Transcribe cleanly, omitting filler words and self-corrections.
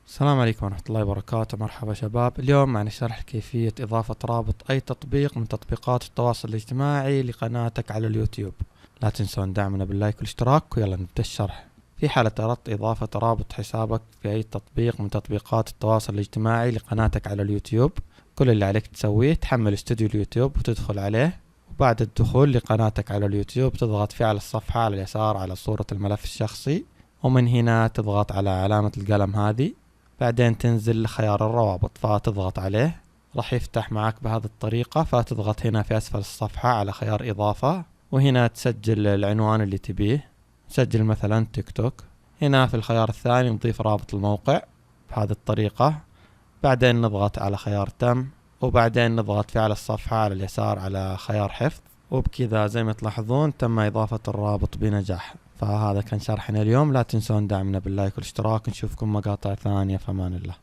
السلام عليكم ورحمة الله وبركاته. مرحبا شباب، اليوم معنا شرح كيفية إضافة رابط أي تطبيق من تطبيقات التواصل الاجتماعي لقناتك على اليوتيوب. لا تنسون دعمنا باللايك والاشتراك، ويلا نبدأ الشرح. في حالة أردت إضافة رابط حسابك في أي تطبيق من تطبيقات التواصل الاجتماعي لقناتك على اليوتيوب، كل اللي عليك تسويه تحمل استوديو اليوتيوب وتدخل عليه، وبعد الدخول لقناتك على اليوتيوب تضغط في على الصفحة على اليسار على صورة الملف الشخصي، ومن هنا تضغط على علامة القلم هذه، بعدين تنزل لخيار الروابط فتضغط عليه، راح يفتح معك بهذه الطريقة. فتضغط هنا في أسفل الصفحة على خيار إضافة، وهنا تسجل العنوان اللي تبيه، تسجل مثلا تيك توك. هنا في الخيار الثاني نضيف رابط الموقع بهذه الطريقة، بعدين نضغط على خيار تم، وبعدين نضغط في على الصفحة على اليسار على خيار حفظ، وبكذا زي ما تلاحظون تم إضافة الرابط بنجاح. فهذا كان شرحنا اليوم، لا تنسون دعمنا باللايك والاشتراك، نشوفكم مقاطع ثانية، فمان الله.